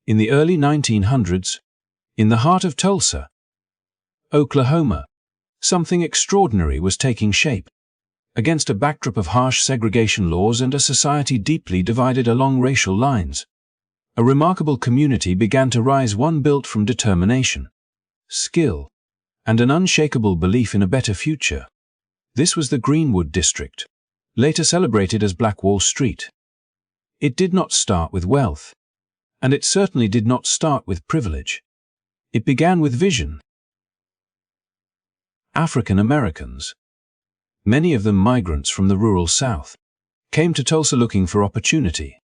In the early 1900s, in the heart of Tulsa, Oklahoma, something extraordinary was taking shape. Against a backdrop of harsh segregation laws and a society deeply divided along racial lines, a remarkable community began to rise, one built from determination, skill, and an unshakable belief in a better future. This was the Greenwood District, later celebrated as Black Wall Street. It did not start with wealth, and it certainly did not start with privilege. It began with vision. African Americans, many of them migrants from the rural South, came to Tulsa looking for opportunity.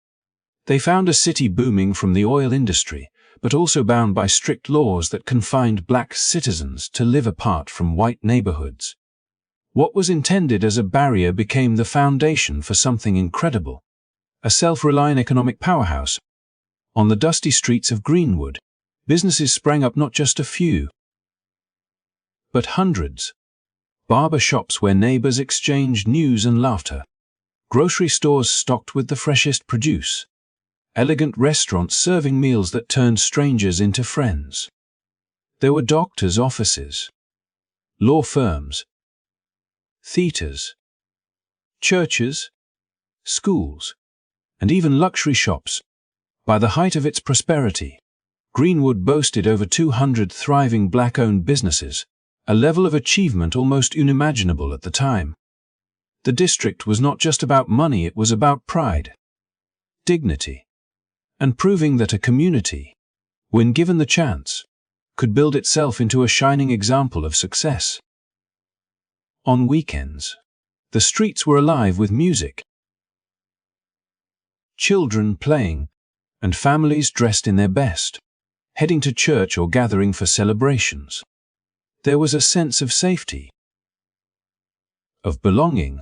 They found a city booming from the oil industry, but also bound by strict laws that confined black citizens to live apart from white neighborhoods. What was intended as a barrier became the foundation for something incredible, a self-reliant economic powerhouse. On the dusty streets of Greenwood, businesses sprang up, not just a few, but hundreds. Barber shops where neighbors exchanged news and laughter, grocery stores stocked with the freshest produce, elegant restaurants serving meals that turned strangers into friends. There were doctors' offices, law firms, theaters, churches, schools, and even luxury shops. By the height of its prosperity, Greenwood boasted over 200 thriving black-owned businesses, a level of achievement almost unimaginable at the time. The district was not just about money, it was about pride, dignity, and proving that a community, when given the chance, could build itself into a shining example of success. On weekends, the streets were alive with music, children playing, and families dressed in their best, heading to church or gathering for celebrations. There was a sense of safety, of belonging,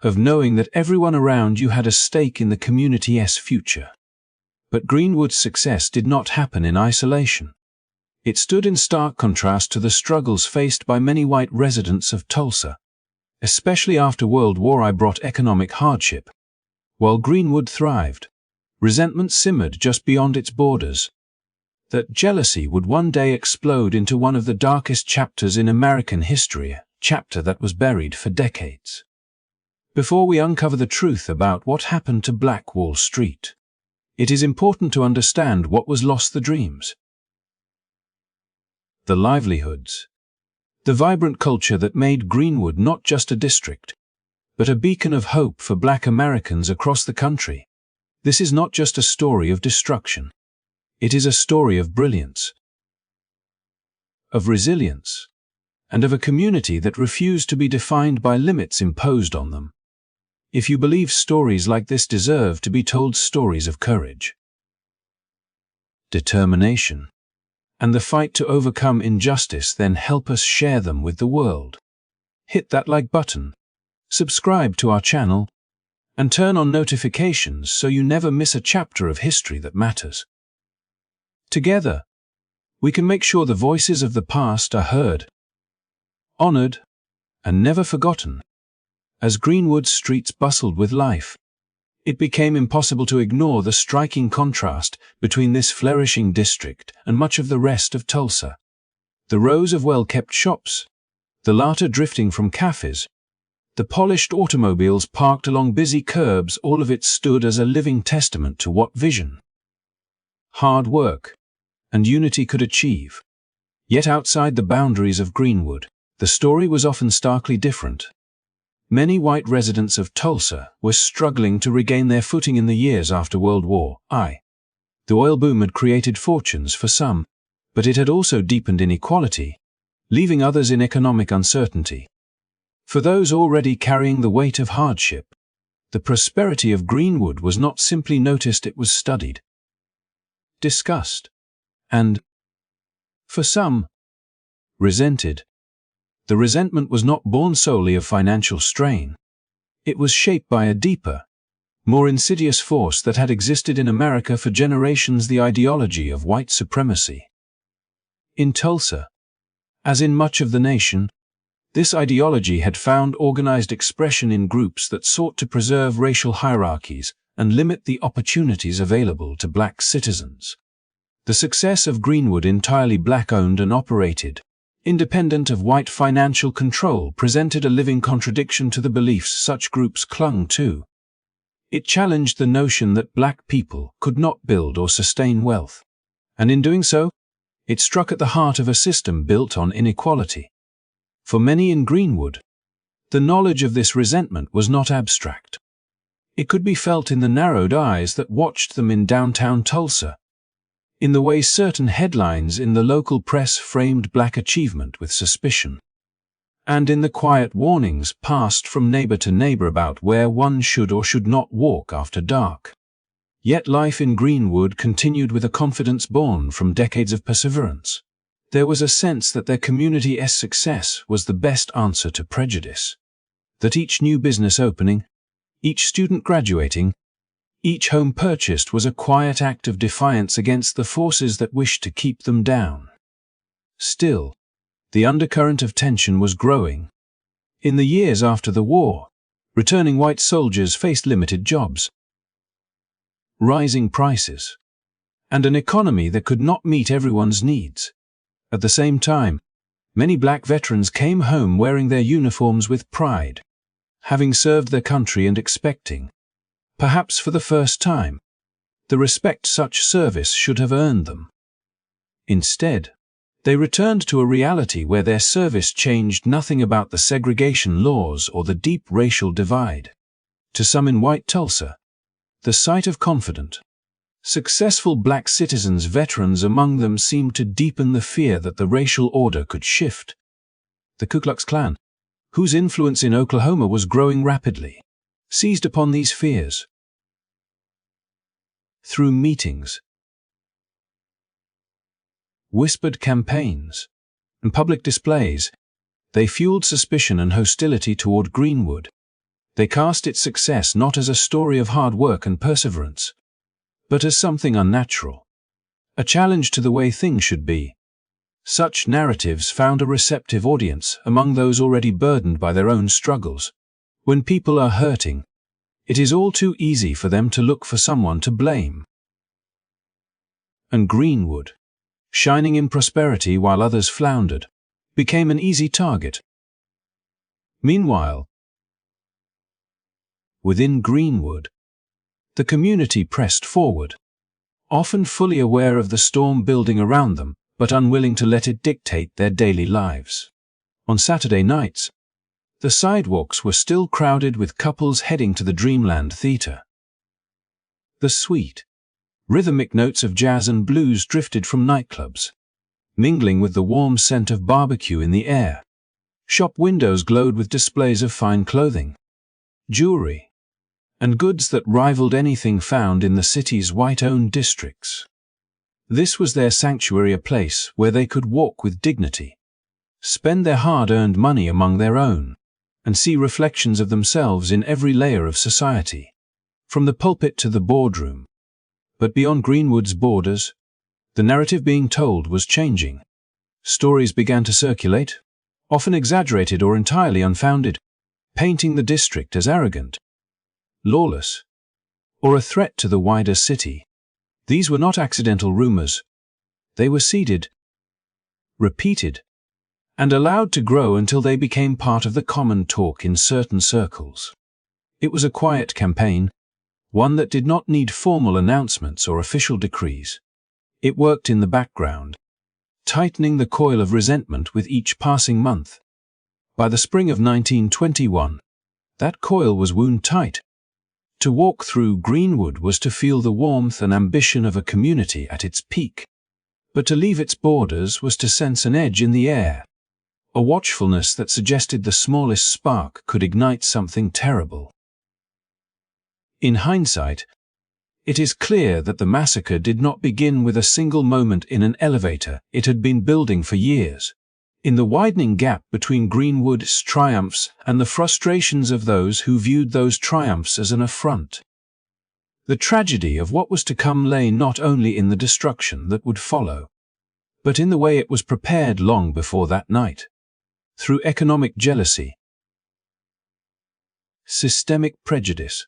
of knowing that everyone around you had a stake in the community's future. But Greenwood's success did not happen in isolation. It stood in stark contrast to the struggles faced by many white residents of Tulsa, especially after World War I brought economic hardship. While Greenwood thrived, resentment simmered just beyond its borders. That jealousy would one day explode into one of the darkest chapters in American history, a chapter that was buried for decades. Before we uncover the truth about what happened to Black Wall Street, it is important to understand what was lost: the dreams, the livelihoods, the vibrant culture that made Greenwood not just a district, but a beacon of hope for Black Americans across the country. This is not just a story of destruction. It is a story of brilliance, of resilience, and of a community that refused to be defined by limits imposed on them. If you believe stories like this deserve to be told, stories of courage, determination, and the fight to overcome injustice, then help us share them with the world. Hit that like button, subscribe to our channel, and turn on notifications so you never miss a chapter of history that matters. Together, we can make sure the voices of the past are heard, honored, and never forgotten. As Greenwood's streets bustled with life, it became impossible to ignore the striking contrast between this flourishing district and much of the rest of Tulsa. The rows of well-kept shops, the laughter drifting from cafes, the polished automobiles parked along busy curbs, all of it stood as a living testament to what vision, hard work, and unity could achieve. Yet outside the boundaries of Greenwood, the story was often starkly different. Many white residents of Tulsa were struggling to regain their footing in the years after World War I. The oil boom had created fortunes for some, but it had also deepened inequality, leaving others in economic uncertainty. For those already carrying the weight of hardship, the prosperity of Greenwood was not simply noticed, it was studied, discussed, and, for some, resented. The resentment was not born solely of financial strain. It was shaped by a deeper, more insidious force that had existed in America for generations: the ideology of white supremacy. In Tulsa, as in much of the nation, this ideology had found organized expression in groups that sought to preserve racial hierarchies and limit the opportunities available to black citizens. The success of Greenwood, entirely black-owned and operated, independent of white financial control, presented a living contradiction to the beliefs such groups clung to. It challenged the notion that black people could not build or sustain wealth, and in doing so, it struck at the heart of a system built on inequality. For many in Greenwood, the knowledge of this resentment was not abstract. It could be felt in the narrowed eyes that watched them in downtown Tulsa, in the way certain headlines in the local press framed black achievement with suspicion, and in the quiet warnings passed from neighbor to neighbor about where one should or should not walk after dark. Yet life in Greenwood continued with a confidence born from decades of perseverance. There was a sense that their community's success was the best answer to prejudice, that each new business opening, each student graduating, each home purchased was a quiet act of defiance against the forces that wished to keep them down. Still, the undercurrent of tension was growing. In the years after the war, returning white soldiers faced limited jobs, rising prices, and an economy that could not meet everyone's needs. At the same time, many black veterans came home wearing their uniforms with pride, having served their country and expecting, perhaps for the first time, the respect such service should have earned them. Instead, they returned to a reality where their service changed nothing about the segregation laws or the deep racial divide. To some in white Tulsa, the sight of confident, successful black citizens, veterans among them, seemed to deepen the fear that the racial order could shift. The Ku Klux Klan, whose influence in Oklahoma was growing rapidly, seized upon these fears. Through meetings, whispered campaigns, and public displays, they fueled suspicion and hostility toward Greenwood. They cast its success not as a story of hard work and perseverance, but as something unnatural, a challenge to the way things should be. Such narratives found a receptive audience among those already burdened by their own struggles. When people are hurting, it is all too easy for them to look for someone to blame. And Greenwood, shining in prosperity while others floundered, became an easy target. Meanwhile, within Greenwood, the community pressed forward, often fully aware of the storm building around them, but unwilling to let it dictate their daily lives. On Saturday nights, the sidewalks were still crowded with couples heading to the Dreamland Theater. The sweet, rhythmic notes of jazz and blues drifted from nightclubs, mingling with the warm scent of barbecue in the air. Shop windows glowed with displays of fine clothing, jewelry, and goods that rivaled anything found in the city's white-owned districts. This was their sanctuary, a place where they could walk with dignity, spend their hard-earned money among their own, and see reflections of themselves in every layer of society, from the pulpit to the boardroom. But beyond Greenwood's borders, the narrative being told was changing. Stories began to circulate, often exaggerated or entirely unfounded, painting the district as arrogant, lawless, or a threat to the wider city. These were not accidental rumors. They were seeded, repeated, and allowed to grow until they became part of the common talk in certain circles. It was a quiet campaign, one that did not need formal announcements or official decrees. It worked in the background, tightening the coil of resentment with each passing month. By the spring of 1921, that coil was wound tight. To walk through Greenwood was to feel the warmth and ambition of a community at its peak. But to leave its borders was to sense an edge in the air, a watchfulness that suggested the smallest spark could ignite something terrible. In hindsight, it is clear that the massacre did not begin with a single moment in an elevator. It had been building for years, in the widening gap between Greenwood's triumphs and the frustrations of those who viewed those triumphs as an affront. The tragedy of what was to come lay not only in the destruction that would follow, but in the way it was prepared long before that night. Through economic jealousy, systemic prejudice,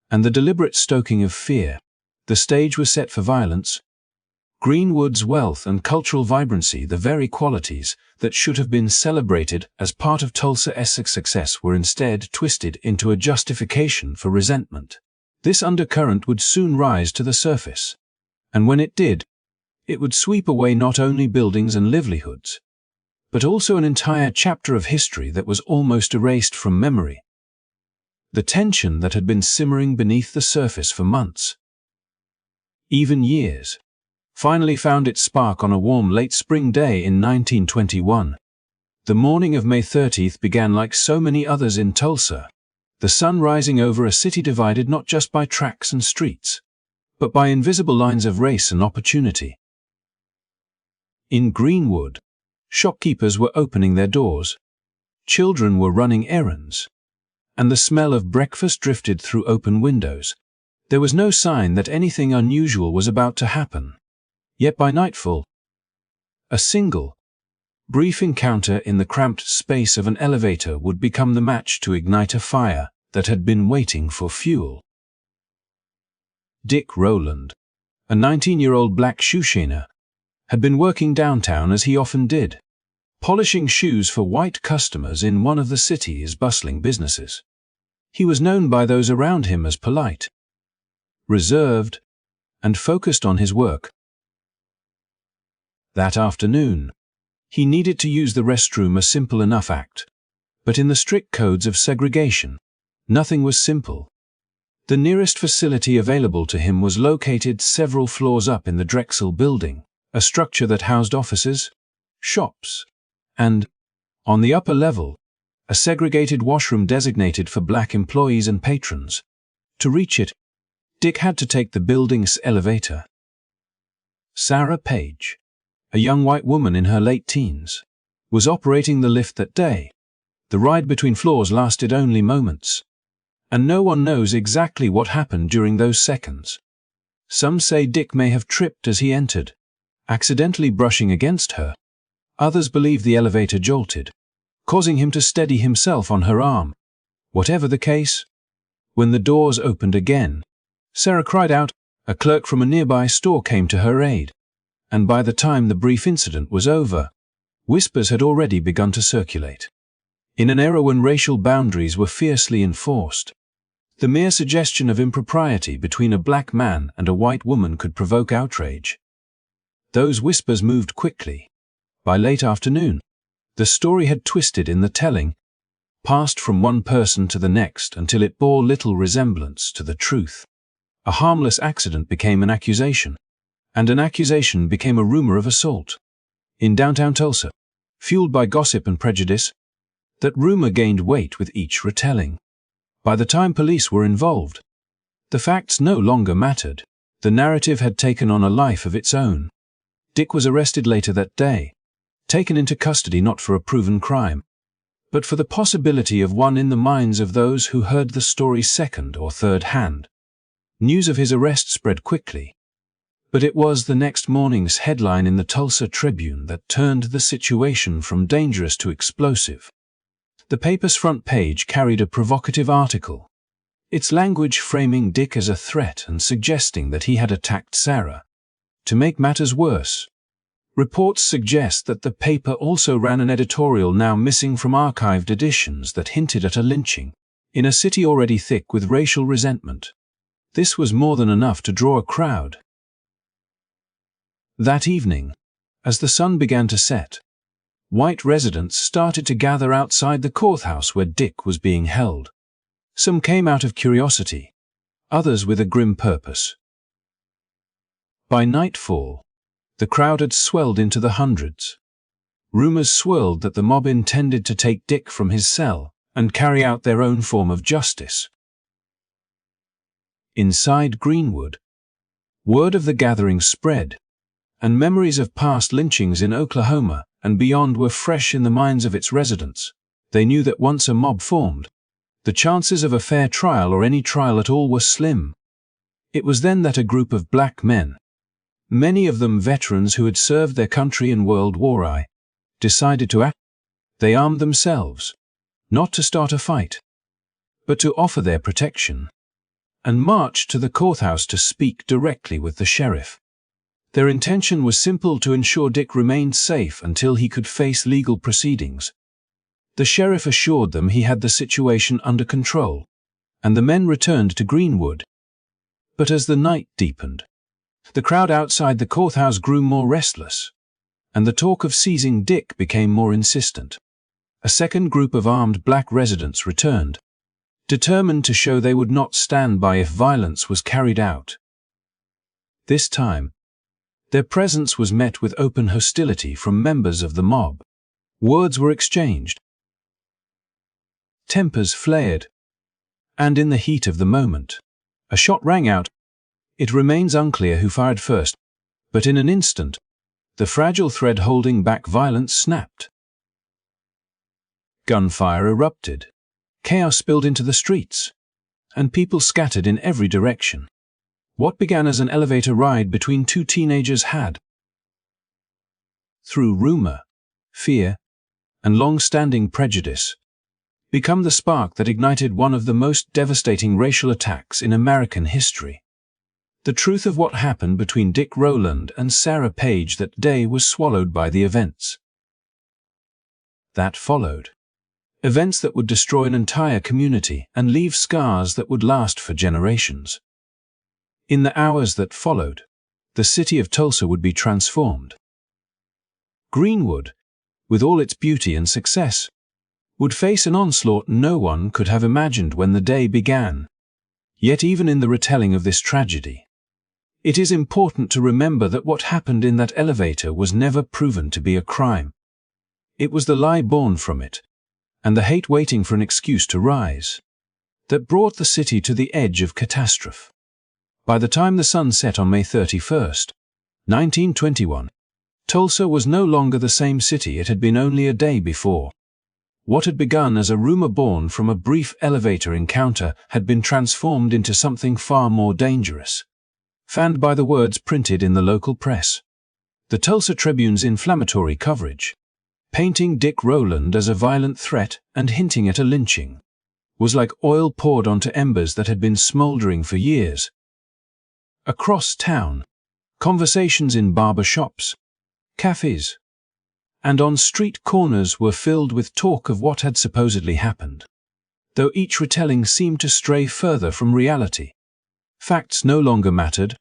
and the deliberate stoking of fear, the stage was set for violence. Greenwood's wealth and cultural vibrancy, the very qualities that should have been celebrated as part of Tulsa's success, were instead twisted into a justification for resentment. This undercurrent would soon rise to the surface, and when it did, it would sweep away not only buildings and livelihoods, but also an entire chapter of history that was almost erased from memory. The tension that had been simmering beneath the surface for months, even years, finally found its spark on a warm late spring day in 1921. The morning of May 30th began like so many others in Tulsa, the sun rising over a city divided not just by tracks and streets, but by invisible lines of race and opportunity. In Greenwood, shopkeepers were opening their doors, children were running errands, and the smell of breakfast drifted through open windows. There was no sign that anything unusual was about to happen. Yet by nightfall, a single, brief encounter in the cramped space of an elevator would become the match to ignite a fire that had been waiting for fuel. Dick Rowland, a 19-year-old black shoeshiner, had been working downtown as he often did, polishing shoes for white customers in one of the city's bustling businesses. He was known by those around him as polite, reserved, and focused on his work. That afternoon, he needed to use the restroom, a simple enough act. But in the strict codes of segregation, nothing was simple. The nearest facility available to him was located several floors up in the Drexel building, a structure that housed offices, shops, and, on the upper level, a segregated washroom designated for black employees and patrons. To reach it, Dick had to take the building's elevator. Sarah Page, a young white woman in her late teens, was operating the lift that day. The ride between floors lasted only moments, and no one knows exactly what happened during those seconds. Some say Dick may have tripped as he entered, accidentally brushing against her. Others believe the elevator jolted, causing him to steady himself on her arm. Whatever the case, when the doors opened again, Sarah cried out. A clerk from a nearby store came to her aid, and by the time the brief incident was over, whispers had already begun to circulate. In an era when racial boundaries were fiercely enforced, the mere suggestion of impropriety between a black man and a white woman could provoke outrage. Those whispers moved quickly. By late afternoon, the story had twisted in the telling, passed from one person to the next until it bore little resemblance to the truth. A harmless accident became an accusation, and an accusation became a rumor of assault. In downtown Tulsa, fueled by gossip and prejudice, that rumor gained weight with each retelling. By the time police were involved, the facts no longer mattered. The narrative had taken on a life of its own. Dick was arrested later that day, taken into custody not for a proven crime, but for the possibility of one in the minds of those who heard the story second or third hand. News of his arrest spread quickly, but it was the next morning's headline in the Tulsa Tribune that turned the situation from dangerous to explosive. The paper's front page carried a provocative article, its language framing Dick as a threat and suggesting that he had attacked Sarah. To make matters worse, reports suggest that the paper also ran an editorial now missing from archived editions that hinted at a lynching in a city already thick with racial resentment. This was more than enough to draw a crowd. That evening, as the sun began to set, white residents started to gather outside the courthouse where Dick was being held. Some came out of curiosity, others with a grim purpose. By nightfall, the crowd had swelled into the hundreds. Rumors swirled that the mob intended to take Dick from his cell and carry out their own form of justice. Inside Greenwood, word of the gathering spread, and memories of past lynchings in Oklahoma and beyond were fresh in the minds of its residents. They knew that once a mob formed, the chances of a fair trial or any trial at all were slim. It was then that a group of black men, many of them veterans who had served their country in World War I, decided to act. They armed themselves, not to start a fight, but to offer their protection, and marched to the courthouse to speak directly with the sheriff. Their intention was simple: to ensure Dick remained safe until he could face legal proceedings. The sheriff assured them he had the situation under control, and the men returned to Greenwood. But as the night deepened, the crowd outside the courthouse grew more restless, and the talk of seizing Dick became more insistent. A second group of armed black residents returned, determined to show they would not stand by if violence was carried out. This time, their presence was met with open hostility from members of the mob. Words were exchanged, tempers flared, and in the heat of the moment, a shot rang out. It remains unclear who fired first, but in an instant, the fragile thread holding back violence snapped. Gunfire erupted, chaos spilled into the streets, and people scattered in every direction. What began as an elevator ride between two teenagers had, through rumor, fear, and long-standing prejudice, become the spark that ignited one of the most devastating racial attacks in American history. The truth of what happened between Dick Rowland and Sarah Page that day was swallowed by the events that followed. Events that would destroy an entire community and leave scars that would last for generations. In the hours that followed, the city of Tulsa would be transformed. Greenwood, with all its beauty and success, would face an onslaught no one could have imagined when the day began. Yet even in the retelling of this tragedy, it is important to remember that what happened in that elevator was never proven to be a crime. It was the lie born from it, and the hate waiting for an excuse to rise, that brought the city to the edge of catastrophe. By the time the sun set on May 31st, 1921, Tulsa was no longer the same city it had been only a day before. What had begun as a rumor born from a brief elevator encounter had been transformed into something far more dangerous, fanned by the words printed in the local press. The Tulsa Tribune's inflammatory coverage, painting Dick Rowland as a violent threat and hinting at a lynching, was like oil poured onto embers that had been smoldering for years. Across town, conversations in barber shops, cafes, and on street corners were filled with talk of what had supposedly happened, though each retelling seemed to stray further from reality. Facts no longer mattered,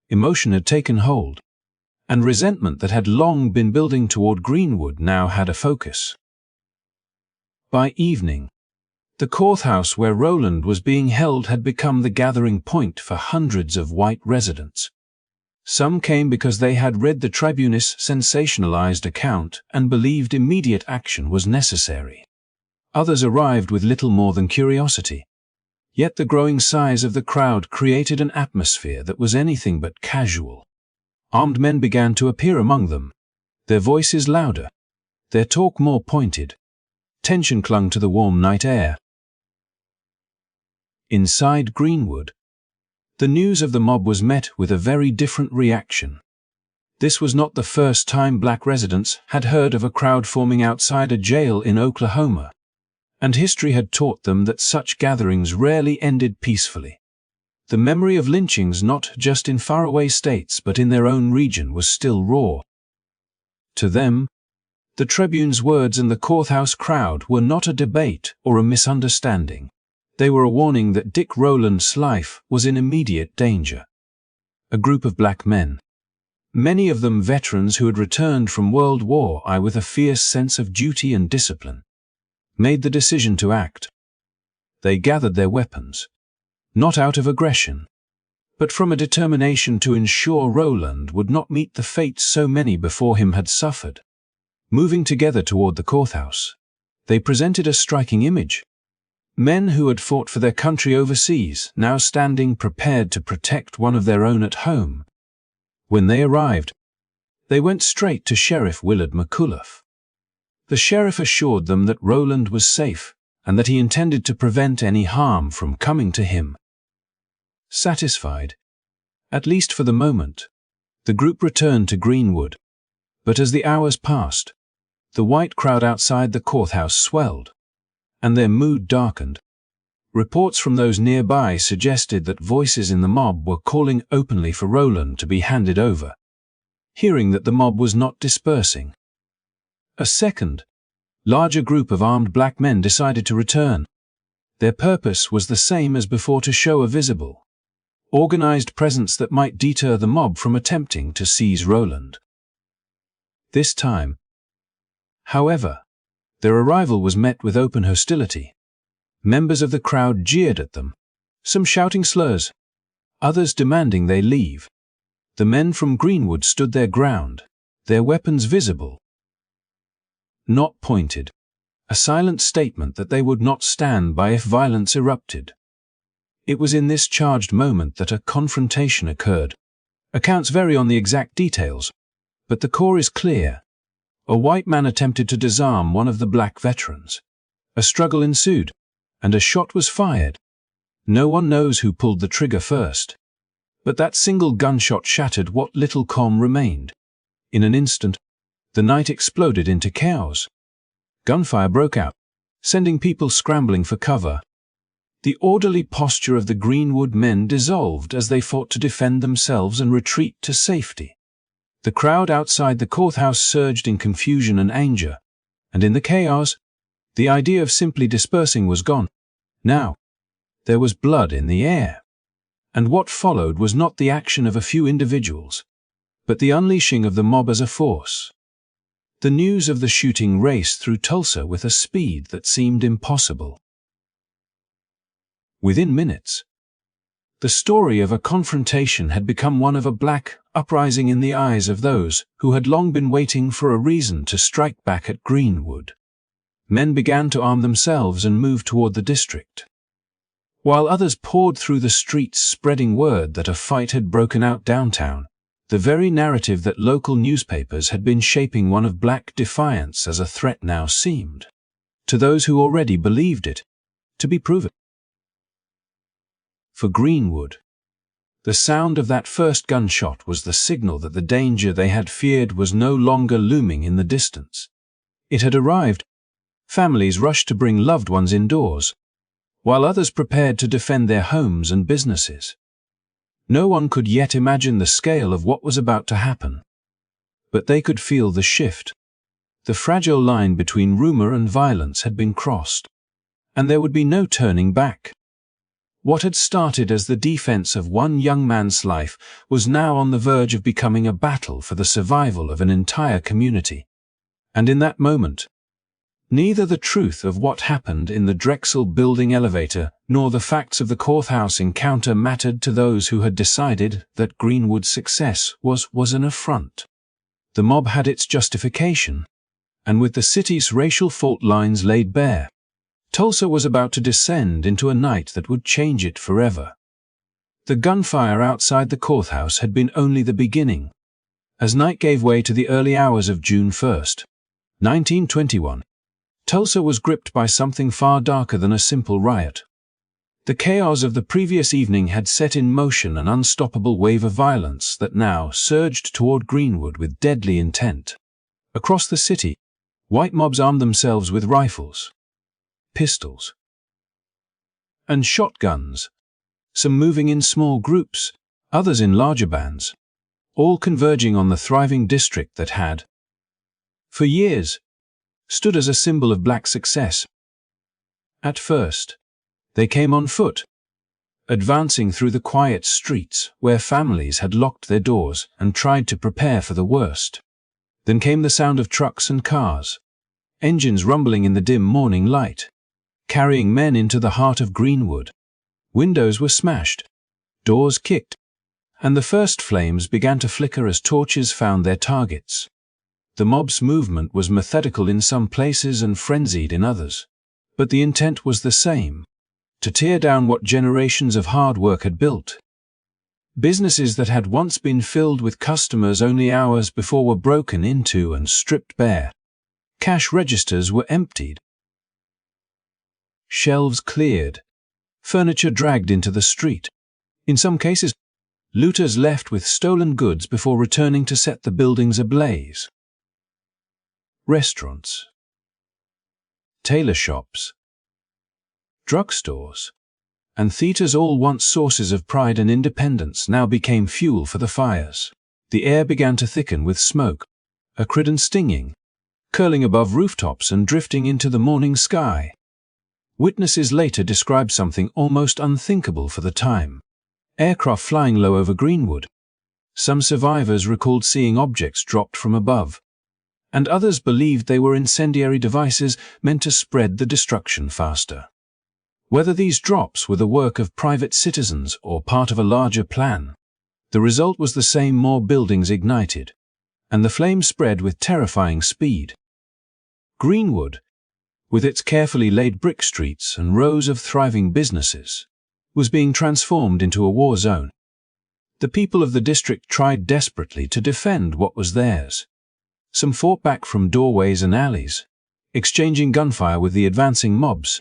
emotion had taken hold, and resentment that had long been building toward Greenwood now had a focus. By evening, the courthouse where Rowland was being held had become the gathering point for hundreds of white residents. Some came because they had read the Tribune's sensationalized account and believed immediate action was necessary. Others arrived with little more than curiosity. Yet the growing size of the crowd created an atmosphere that was anything but casual. Armed men began to appear among them, their voices louder, their talk more pointed. Tension clung to the warm night air. Inside Greenwood, the news of the mob was met with a very different reaction. This was not the first time black residents had heard of a crowd forming outside a jail in Oklahoma, and history had taught them that such gatherings rarely ended peacefully. The memory of lynchings not just in faraway states but in their own region was still raw. To them, the Tribune's words and the courthouse crowd were not a debate or a misunderstanding. They were a warning that Dick Rowland's life was in immediate danger. A group of black men, many of them veterans who had returned from World War I with a fierce sense of duty and discipline, made the decision to act. They gathered their weapons, not out of aggression, but from a determination to ensure Rowland would not meet the fate so many before him had suffered. Moving together toward the courthouse, they presented a striking image. Men who had fought for their country overseas, now standing prepared to protect one of their own at home. When they arrived, they went straight to Sheriff Willard McCullough. The sheriff assured them that Rowland was safe and that he intended to prevent any harm from coming to him. Satisfied, at least for the moment, the group returned to Greenwood. But as the hours passed, the white crowd outside the courthouse swelled, and their mood darkened. Reports from those nearby suggested that voices in the mob were calling openly for Rowland to be handed over. hearing that the mob was not dispersing. A second, larger group of armed black men decided to return. Their purpose was the same as before: to show a visible, organized presence that might deter the mob from attempting to seize Roland. This time, however, their arrival was met with open hostility. Members of the crowd jeered at them, some shouting slurs, others demanding they leave. The men from Greenwood stood their ground, their weapons visible, not pointed, a silent statement that they would not stand by if violence erupted. It was in this charged moment that a confrontation occurred. Accounts vary on the exact details, but the core is clear. A white man attempted to disarm one of the black veterans. A struggle ensued, and a shot was fired. No one knows who pulled the trigger first, but that single gunshot shattered what little calm remained. In an instant, the night exploded into chaos. Gunfire broke out, sending people scrambling for cover. The orderly posture of the Greenwood men dissolved as they fought to defend themselves and retreat to safety. The crowd outside the courthouse surged in confusion and anger, and in the chaos, the idea of simply dispersing was gone. Now, there was blood in the air. And what followed was not the action of a few individuals, but the unleashing of the mob as a force. The news of the shooting raced through Tulsa with a speed that seemed impossible. Within minutes, the story of a confrontation had become one of a black uprising in the eyes of those who had long been waiting for a reason to strike back at Greenwood. Men began to arm themselves and move toward the district, while others poured through the streets spreading word that a fight had broken out downtown. The very narrative that local newspapers had been shaping, one of black defiance as a threat, now seemed, to those who already believed it, to be proven. For Greenwood, the sound of that first gunshot was the signal that the danger they had feared was no longer looming in the distance. It had arrived. Families rushed to bring loved ones indoors, while others prepared to defend their homes and businesses. No one could yet imagine the scale of what was about to happen, but they could feel the shift. The fragile line between rumor and violence had been crossed, and there would be no turning back. What had started as the defense of one young man's life was now on the verge of becoming a battle for the survival of an entire community. And in that moment, neither the truth of what happened in the Drexel building elevator nor the facts of the courthouse encounter mattered to those who had decided that Greenwood's success was an affront. The mob had its justification, and with the city's racial fault lines laid bare, Tulsa was about to descend into a night that would change it forever. The gunfire outside the courthouse had been only the beginning. As night gave way to the early hours of June 1st, 1921, Tulsa was gripped by something far darker than a simple riot. The chaos of the previous evening had set in motion an unstoppable wave of violence that now surged toward Greenwood with deadly intent. Across the city, white mobs armed themselves with rifles, pistols, and shotguns, some moving in small groups, others in larger bands, all converging on the thriving district that had, for years, stood as a symbol of black success. At first, they came on foot, advancing through the quiet streets where families had locked their doors and tried to prepare for the worst. Then came the sound of trucks and cars, engines rumbling in the dim morning light, carrying men into the heart of Greenwood. Windows were smashed, doors kicked, and the first flames began to flicker as torches found their targets. The mob's movement was methodical in some places and frenzied in others, but the intent was the same: to tear down what generations of hard work had built. Businesses that had once been filled with customers only hours before were broken into and stripped bare. Cash registers were emptied, shelves cleared, furniture dragged into the street. In some cases, looters left with stolen goods before returning to set the buildings ablaze. Restaurants, tailor shops, drugstores, and theaters, all once sources of pride and independence, now became fuel for the fires. The air began to thicken with smoke, acrid and stinging, curling above rooftops and drifting into the morning sky. Witnesses later described something almost unthinkable for the time: aircraft flying low over Greenwood. Some survivors recalled seeing objects dropped from above, and others believed they were incendiary devices meant to spread the destruction faster. Whether these drops were the work of private citizens or part of a larger plan, the result was the same: more buildings ignited, and the flames spread with terrifying speed. Greenwood, with its carefully laid brick streets and rows of thriving businesses, was being transformed into a war zone. The people of the district tried desperately to defend what was theirs. Some fought back from doorways and alleys, exchanging gunfire with the advancing mobs.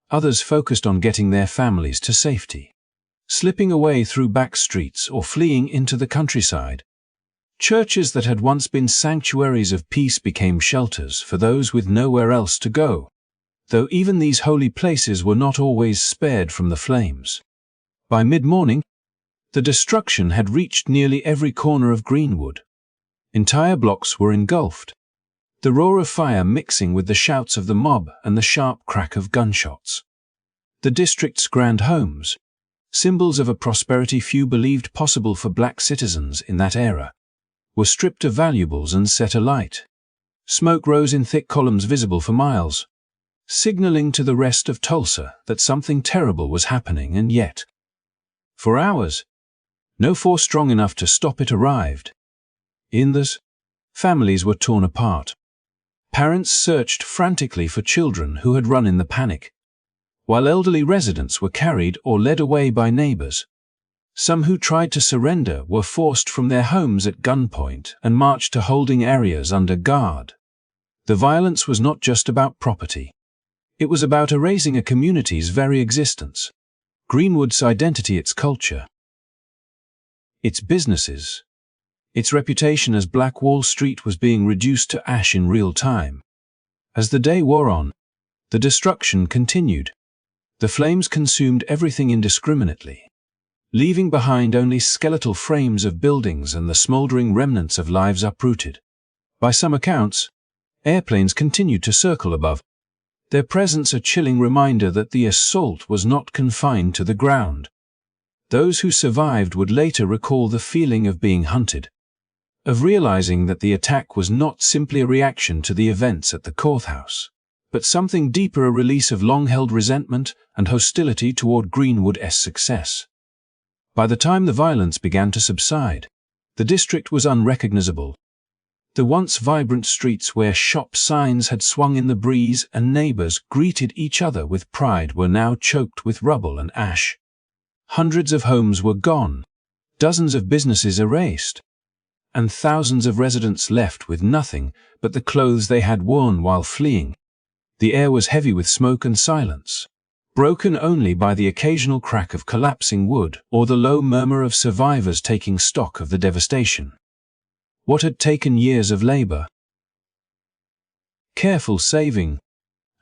Others focused on getting their families to safety, slipping away through back streets or fleeing into the countryside. Churches that had once been sanctuaries of peace became shelters for those with nowhere else to go, though even these holy places were not always spared from the flames. By mid-morning, the destruction had reached nearly every corner of Greenwood. Entire blocks were engulfed, the roar of fire mixing with the shouts of the mob and the sharp crack of gunshots. The district's grand homes, symbols of a prosperity few believed possible for black citizens in that era, were stripped of valuables and set alight. Smoke rose in thick columns visible for miles, signaling to the rest of Tulsa that something terrible was happening, and yet, for hours, no force strong enough to stop it arrived. In this, families were torn apart. Parents searched frantically for children who had run in the panic, while elderly residents were carried or led away by neighbors. Some who tried to surrender were forced from their homes at gunpoint and marched to holding areas under guard. The violence was not just about property. It was about erasing a community's very existence, Greenwood's identity, its culture, its businesses. Its reputation as Black Wall Street was being reduced to ash in real time. As the day wore on, the destruction continued. The flames consumed everything indiscriminately, leaving behind only skeletal frames of buildings and the smoldering remnants of lives uprooted. By some accounts, airplanes continued to circle above, their presence a chilling reminder that the assault was not confined to the ground. Those who survived would later recall the feeling of being hunted, of realizing that the attack was not simply a reaction to the events at the courthouse, but something deeper, a release of long-held resentment and hostility toward Greenwood's success. By the time the violence began to subside, the district was unrecognizable. The once vibrant streets where shop signs had swung in the breeze and neighbors greeted each other with pride were now choked with rubble and ash. Hundreds of homes were gone, dozens of businesses erased, and thousands of residents left with nothing but the clothes they had worn while fleeing. The air was heavy with smoke and silence, broken only by the occasional crack of collapsing wood or the low murmur of survivors taking stock of the devastation. What had taken years of labor, careful saving,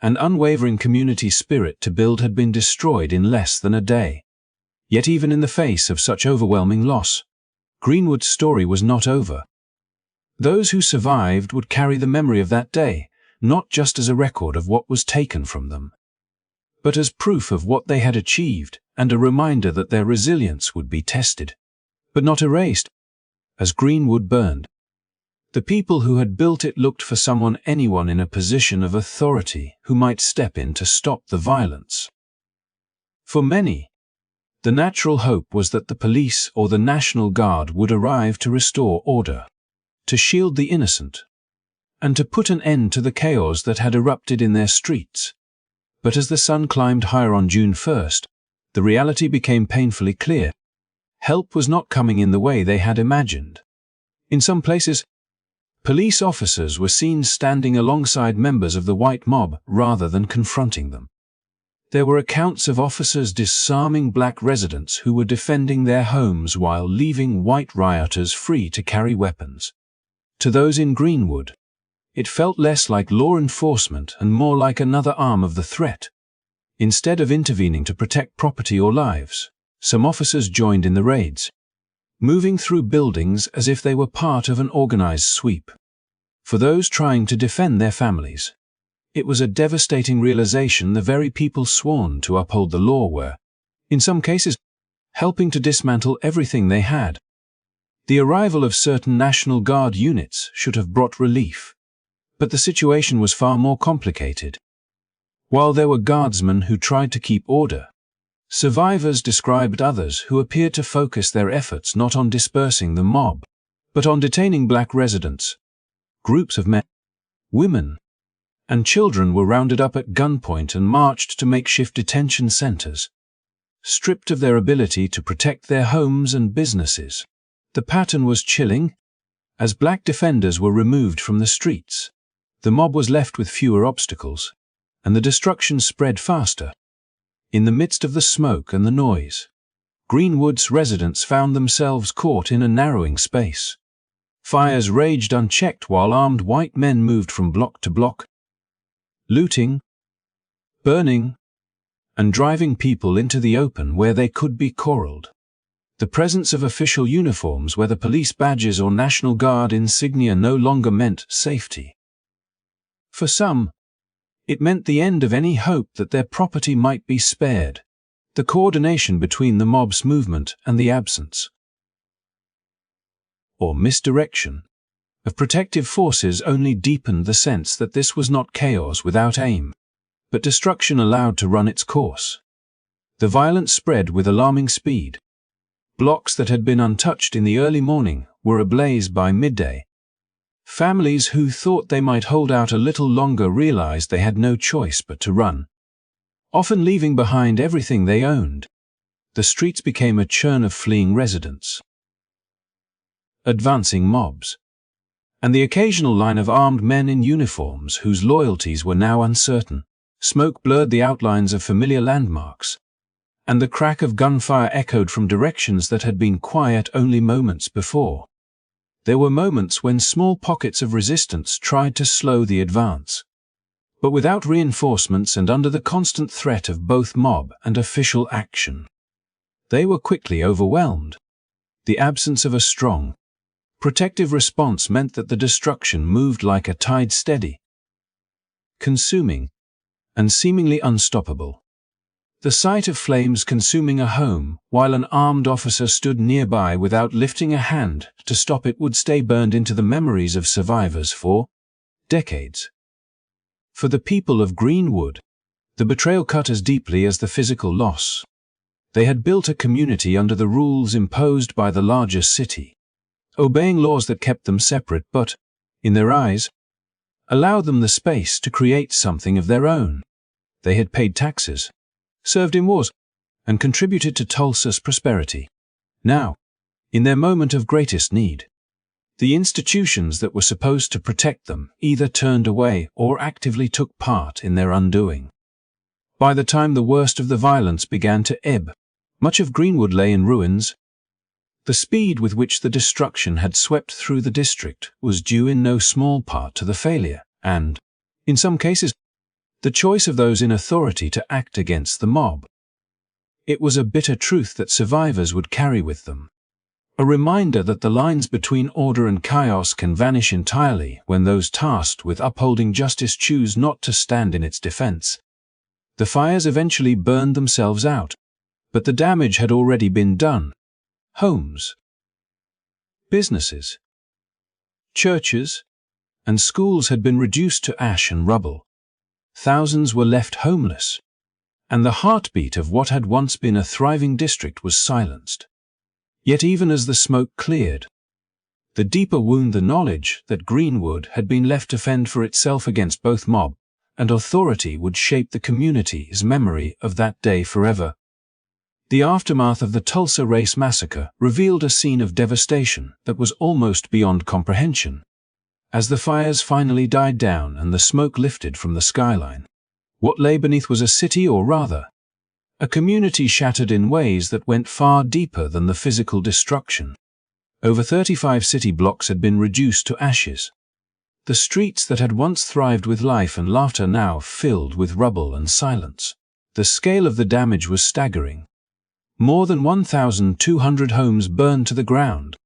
and unwavering community spirit to build had been destroyed in less than a day. Yet even in the face of such overwhelming loss, Greenwood's story was not over. Those who survived would carry the memory of that day, not just as a record of what was taken from them, but as proof of what they had achieved and a reminder that their resilience would be tested, but not erased. As Greenwood burned, the people who had built it looked for anyone in a position of authority who might step in to stop the violence. For many, the natural hope was that the police or the National Guard would arrive to restore order, to shield the innocent, and to put an end to the chaos that had erupted in their streets. But as the sun climbed higher on June 1st, the reality became painfully clear. Help was not coming in the way they had imagined. In some places, police officers were seen standing alongside members of the white mob rather than confronting them. There were accounts of officers disarming black residents who were defending their homes while leaving white rioters free to carry weapons. To those in Greenwood, it felt less like law enforcement and more like another arm of the threat. Instead of intervening to protect property or lives, some officers joined in the raids. moving through buildings as if they were part of an organized sweep. For those trying to defend their families, it was a devastating realization the very people sworn to uphold the law were, in some cases, helping to dismantle everything they had. The arrival of certain National Guard units should have brought relief, but the situation was far more complicated. While there were guardsmen who tried to keep order, survivors described others who appeared to focus their efforts not on dispersing the mob, but on detaining black residents. Groups of men, women, and children were rounded up at gunpoint and marched to makeshift detention centers, stripped of their ability to protect their homes and businesses. The pattern was chilling. As black defenders were removed from the streets, the mob was left with fewer obstacles, and the destruction spread faster. In the midst of the smoke and the noise, Greenwood's residents found themselves caught in a narrowing space. Fires raged unchecked while armed white men moved from block to block, looting, burning, and driving people into the open where they could be corralled. The presence of official uniforms, whether police badges or National Guard insignia, no longer meant safety. For some, it meant the end of any hope that their property might be spared. The coordination between the mob's movement and the absence, or misdirection, of protective forces only deepened the sense that this was not chaos without aim, but destruction allowed to run its course. The violence spread with alarming speed. Blocks that had been untouched in the early morning were ablaze by midday. Families who thought they might hold out a little longer realized they had no choice but to run, often leaving behind everything they owned. The streets became a churn of fleeing residents, advancing mobs, and the occasional line of armed men in uniforms whose loyalties were now uncertain. Smoke blurred the outlines of familiar landmarks, and the crack of gunfire echoed from directions that had been quiet only moments before. There were moments when small pockets of resistance tried to slow the advance, but without reinforcements and under the constant threat of both mob and official action, they were quickly overwhelmed. The absence of a strong, protective response meant that the destruction moved like a tide, steady, consuming, and seemingly unstoppable. The sight of flames consuming a home while an armed officer stood nearby without lifting a hand to stop it would stay burned into the memories of survivors for decades. For the people of Greenwood, the betrayal cut as deeply as the physical loss. They had built a community under the rules imposed by the larger city, obeying laws that kept them separate but, in their eyes, allowed them the space to create something of their own. They had paid taxes, served in wars, and contributed to Tulsa's prosperity. Now, in their moment of greatest need, the institutions that were supposed to protect them either turned away or actively took part in their undoing. By the time the worst of the violence began to ebb, much of Greenwood lay in ruins. The speed with which the destruction had swept through the district was due in no small part to the failure and, in some cases, the choice of those in authority to act against the mob. It was a bitter truth that survivors would carry with them, a reminder that the lines between order and chaos can vanish entirely when those tasked with upholding justice choose not to stand in its defense. The fires eventually burned themselves out, but the damage had already been done. Homes, businesses, churches, and schools had been reduced to ash and rubble. Thousands were left homeless, and the heartbeat of what had once been a thriving district was silenced. Yet even as the smoke cleared, the deeper wound, the knowledge that Greenwood had been left to fend for itself against both mob and authority, would shape the community's memory of that day forever. The aftermath of the Tulsa Race Massacre revealed a scene of devastation that was almost beyond comprehension. As the fires finally died down and the smoke lifted from the skyline, what lay beneath was a city, or rather, a community shattered in ways that went far deeper than the physical destruction. Over 35 city blocks had been reduced to ashes. The streets that had once thrived with life and laughter now filled with rubble and silence. The scale of the damage was staggering. More than 1,200 homes burned to the ground,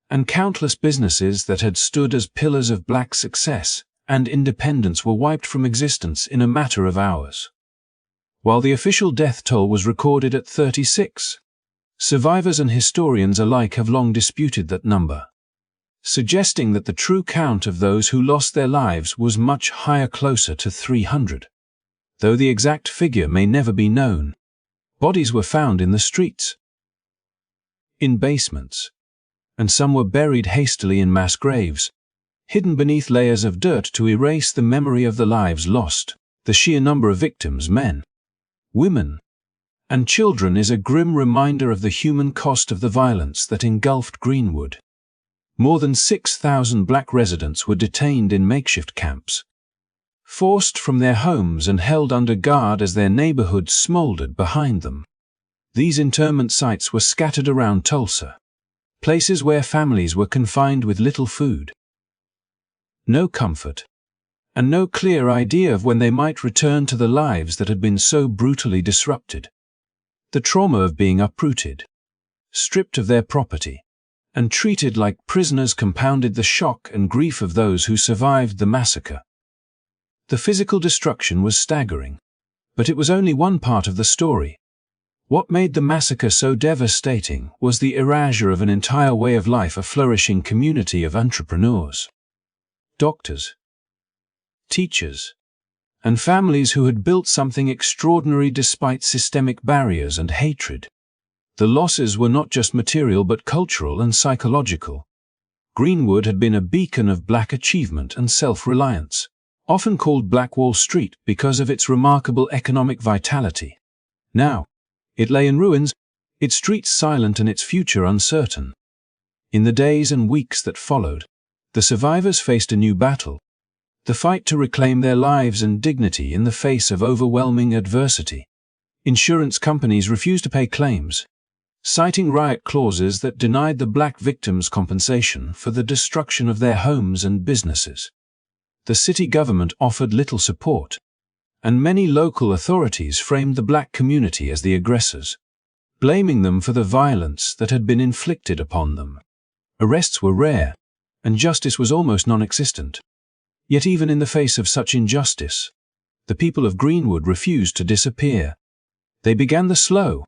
and countless businesses that had stood as pillars of black success and independence were wiped from existence in a matter of hours. While the official death toll was recorded at 36, survivors and historians alike have long disputed that number, suggesting that the true count of those who lost their lives was much higher, closer to 300. Though the exact figure may never be known, bodies were found in the streets, in basements, and some were buried hastily in mass graves, hidden beneath layers of dirt to erase the memory of the lives lost. The sheer number of victims, men, women, and children, is a grim reminder of the human cost of the violence that engulfed Greenwood. More than 6,000 black residents were detained in makeshift camps, forced from their homes and held under guard as their neighborhoods smoldered behind them. These internment sites were scattered around Tulsa, places where families were confined with little food, no comfort, and no clear idea of when they might return to the lives that had been so brutally disrupted. The trauma of being uprooted, stripped of their property, and treated like prisoners compounded the shock and grief of those who survived the massacre. The physical destruction was staggering, but it was only one part of the story. What made the massacre so devastating was the erasure of an entire way of life, a flourishing community of entrepreneurs, doctors, teachers, and families who had built something extraordinary despite systemic barriers and hatred. The losses were not just material but cultural and psychological. Greenwood had been a beacon of black achievement and self-reliance, often called Black Wall Street because of its remarkable economic vitality. Now, it lay in ruins, its streets silent and its future uncertain. In the days and weeks that followed, the survivors faced a new battle, the fight to reclaim their lives and dignity in the face of overwhelming adversity. Insurance companies refused to pay claims, citing riot clauses that denied the black victims compensation for the destruction of their homes and businesses. The city government offered little support, and many local authorities framed the black community as the aggressors, blaming them for the violence that had been inflicted upon them. Arrests were rare, and justice was almost non-existent. Yet even in the face of such injustice, the people of Greenwood refused to disappear. They began the slow,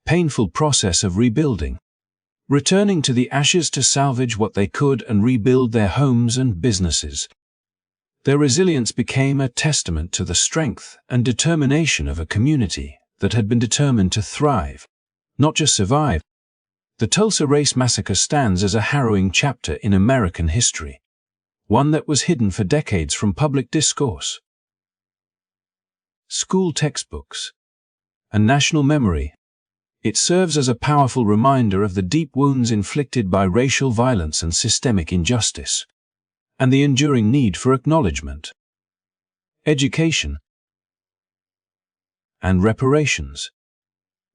painful process of rebuilding, returning to the ashes to salvage what they could and rebuild their homes and businesses. Their resilience became a testament to the strength and determination of a community that had been determined to thrive, not just survive. The Tulsa Race Massacre stands as a harrowing chapter in American history, one that was hidden for decades from public discourse, school textbooks, and national memory. It serves as a powerful reminder of the deep wounds inflicted by racial violence and systemic injustice, and the enduring need for acknowledgement, education, and reparations.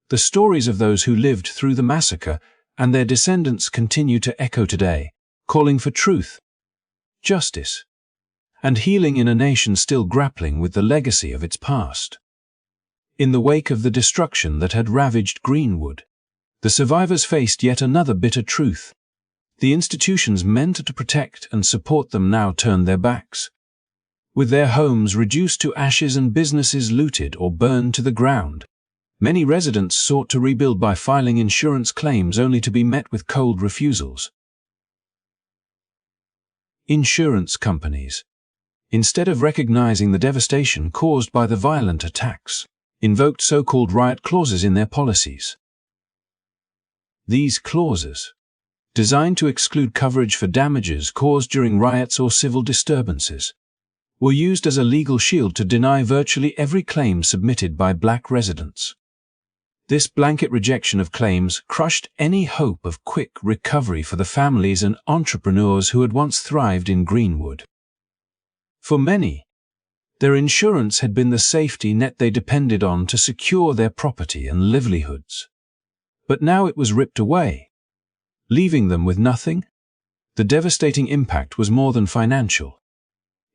The stories of those who lived through the massacre and their descendants continue to echo today, calling for truth, justice, and healing in a nation still grappling with the legacy of its past. In the wake of the destruction that had ravaged Greenwood, the survivors faced yet another bitter truth. The institutions meant to protect and support them now turned their backs. With their homes reduced to ashes and businesses looted or burned to the ground, many residents sought to rebuild by filing insurance claims only to be met with cold refusals. Insurance companies, instead of recognizing the devastation caused by the violent attacks, invoked so-called riot clauses in their policies. These clauses, designed to exclude coverage for damages caused during riots or civil disturbances, were used as a legal shield to deny virtually every claim submitted by black residents. This blanket rejection of claims crushed any hope of quick recovery for the families and entrepreneurs who had once thrived in Greenwood. For many, their insurance had been the safety net they depended on to secure their property and livelihoods. But now it was ripped away, leaving them with nothing. The devastating impact was more than financial.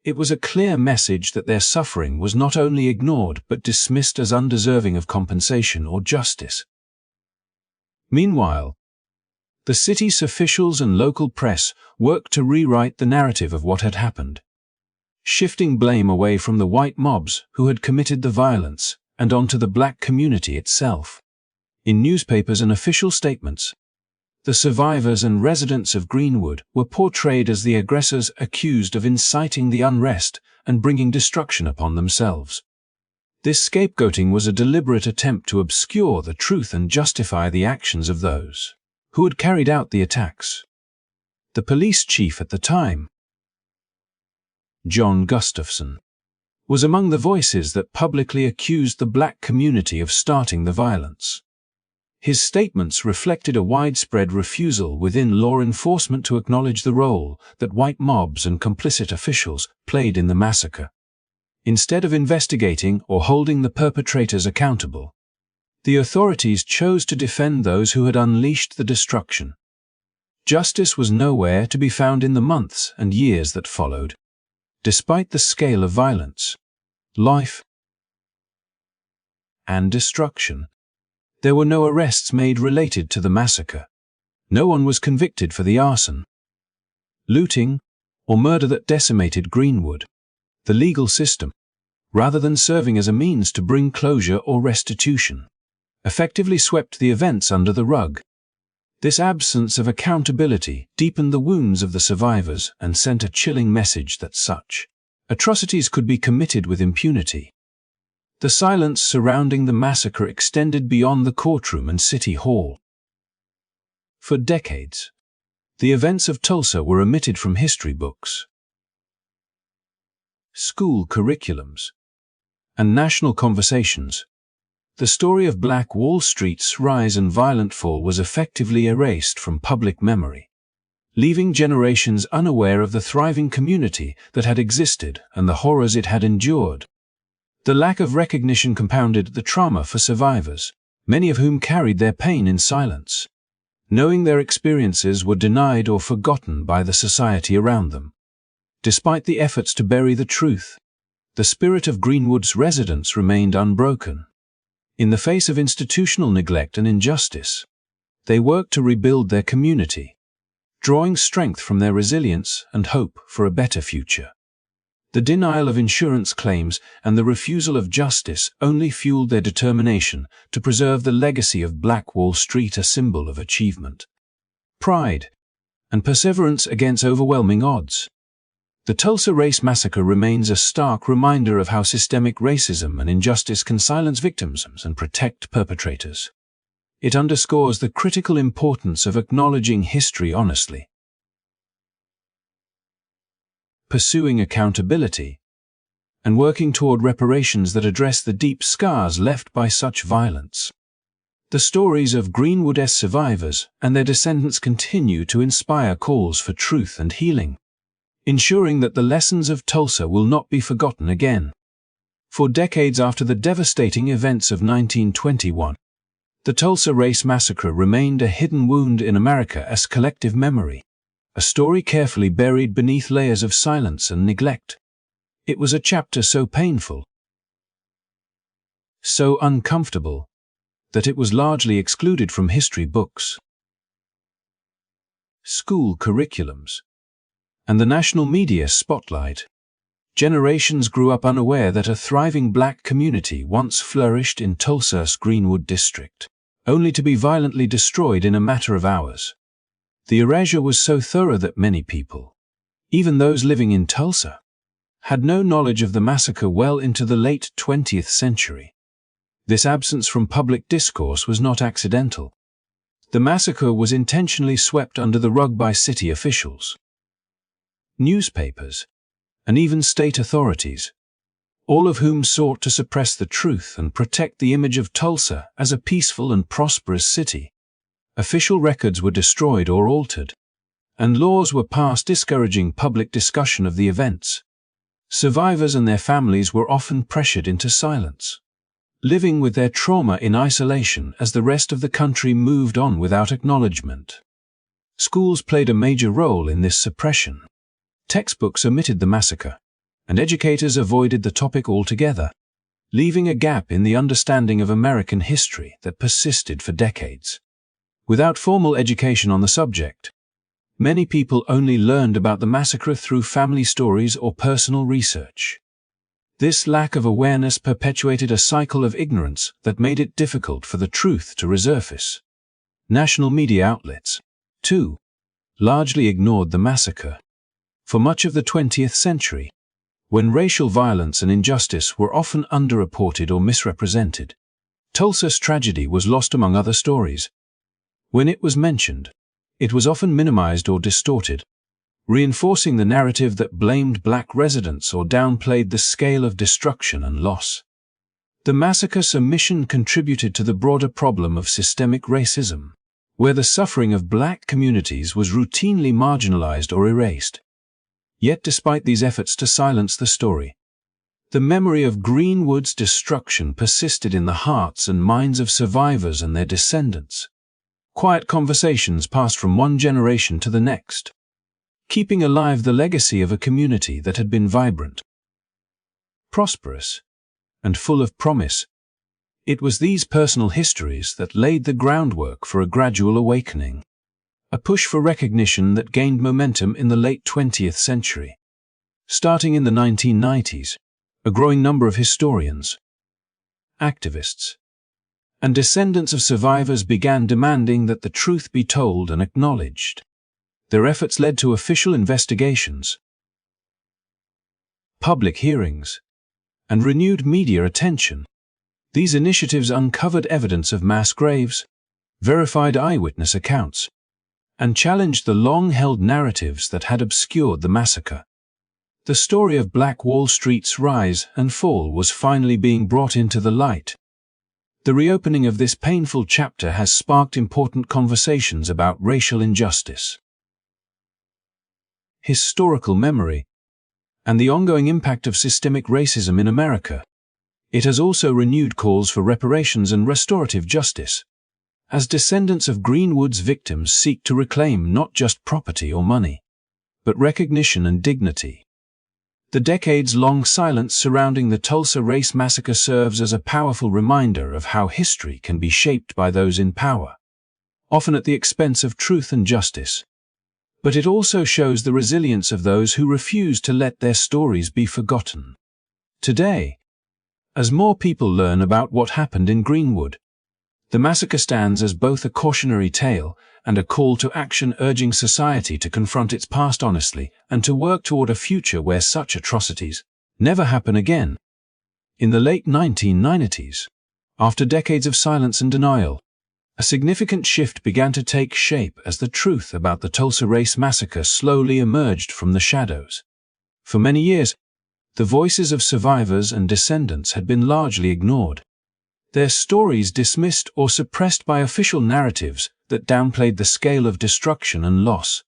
It was a clear message that their suffering was not only ignored but dismissed as undeserving of compensation or justice. Meanwhile, the city's officials and local press worked to rewrite the narrative of what had happened, shifting blame away from the white mobs who had committed the violence and onto the black community itself. In newspapers and official statements, the survivors and residents of Greenwood were portrayed as the aggressors accused of inciting the unrest and bringing destruction upon themselves. This scapegoating was a deliberate attempt to obscure the truth and justify the actions of those who had carried out the attacks. The police chief at the time, John Gustafson, was among the voices that publicly accused the black community of starting the violence. His statements reflected a widespread refusal within law enforcement to acknowledge the role that white mobs and complicit officials played in the massacre. Instead of investigating or holding the perpetrators accountable, the authorities chose to defend those who had unleashed the destruction. Justice was nowhere to be found in the months and years that followed. Despite the scale of violence, life, and destruction, there were no arrests made related to the massacre. No one was convicted for the arson, looting, or murder that decimated Greenwood. The legal system, rather than serving as a means to bring closure or restitution, effectively swept the events under the rug. This absence of accountability deepened the wounds of the survivors and sent a chilling message that such atrocities could be committed with impunity. The silence surrounding the massacre extended beyond the courtroom and city hall. For decades, the events of Tulsa were omitted from history books, school curriculums, and national conversations. The story of Black Wall Street's rise and violent fall was effectively erased from public memory, leaving generations unaware of the thriving community that had existed and the horrors it had endured. The lack of recognition compounded the trauma for survivors, many of whom carried their pain in silence, knowing their experiences were denied or forgotten by the society around them. Despite the efforts to bury the truth, the spirit of Greenwood's residents remained unbroken. In the face of institutional neglect and injustice, they worked to rebuild their community, drawing strength from their resilience and hope for a better future. The denial of insurance claims and the refusal of justice only fueled their determination to preserve the legacy of Black Wall Street, a symbol of achievement, pride, and perseverance against overwhelming odds. The Tulsa Race Massacre remains a stark reminder of how systemic racism and injustice can silence victims and protect perpetrators. It underscores the critical importance of acknowledging history honestly, pursuing accountability, and working toward reparations that address the deep scars left by such violence. The stories of Greenwood's survivors and their descendants continue to inspire calls for truth and healing, ensuring that the lessons of Tulsa will not be forgotten again. For decades after the devastating events of 1921, the Tulsa Race Massacre remained a hidden wound in America's collective memory, a story carefully buried beneath layers of silence and neglect. It was a chapter so painful, so uncomfortable, that it was largely excluded from history books, school curriculums, and the national media spotlight. Generations grew up unaware that a thriving black community once flourished in Tulsa's Greenwood District, only to be violently destroyed in a matter of hours. The erasure was so thorough that many people, even those living in Tulsa, had no knowledge of the massacre well into the late 20th century. This absence from public discourse was not accidental. The massacre was intentionally swept under the rug by city officials, newspapers, and even state authorities, all of whom sought to suppress the truth and protect the image of Tulsa as a peaceful and prosperous city. Official records were destroyed or altered, and laws were passed discouraging public discussion of the events. Survivors and their families were often pressured into silence, living with their trauma in isolation as the rest of the country moved on without acknowledgement. Schools played a major role in this suppression. Textbooks omitted the massacre, and educators avoided the topic altogether, leaving a gap in the understanding of American history that persisted for decades. Without formal education on the subject, many people only learned about the massacre through family stories or personal research. This lack of awareness perpetuated a cycle of ignorance that made it difficult for the truth to resurface. National media outlets, too, largely ignored the massacre. For much of the 20th century, when racial violence and injustice were often underreported or misrepresented, Tulsa's tragedy was lost among other stories. When it was mentioned, it was often minimized or distorted, reinforcing the narrative that blamed black residents or downplayed the scale of destruction and loss. The massacre's omission contributed to the broader problem of systemic racism, where the suffering of black communities was routinely marginalized or erased. Yet despite these efforts to silence the story, the memory of Greenwood's destruction persisted in the hearts and minds of survivors and their descendants. Quiet conversations passed from one generation to the next, keeping alive the legacy of a community that had been vibrant, prosperous, and full of promise. It was these personal histories that laid the groundwork for a gradual awakening, a push for recognition that gained momentum in the late 20th century. Starting in the 1990s, a growing number of historians, activists, and descendants of survivors began demanding that the truth be told and acknowledged. Their efforts led to official investigations, public hearings, and renewed media attention. These initiatives uncovered evidence of mass graves, verified eyewitness accounts, and challenged the long-held narratives that had obscured the massacre. The story of Black Wall Street's rise and fall was finally being brought into the light. The reopening of this painful chapter has sparked important conversations about racial injustice, historical memory, and the ongoing impact of systemic racism in America. It has also renewed calls for reparations and restorative justice, as descendants of Greenwood's victims seek to reclaim not just property or money, but recognition and dignity. The decades-long silence surrounding the Tulsa Race Massacre serves as a powerful reminder of how history can be shaped by those in power, often at the expense of truth and justice. But it also shows the resilience of those who refuse to let their stories be forgotten. Today, as more people learn about what happened in Greenwood, the massacre stands as both a cautionary tale and a call to action, urging society to confront its past honestly and to work toward a future where such atrocities never happen again. In the late 1990s, after decades of silence and denial, a significant shift began to take shape as the truth about the Tulsa Race Massacre slowly emerged from the shadows. For many years, the voices of survivors and descendants had been largely ignored, their stories dismissed or suppressed by official narratives that downplayed the scale of destruction and loss.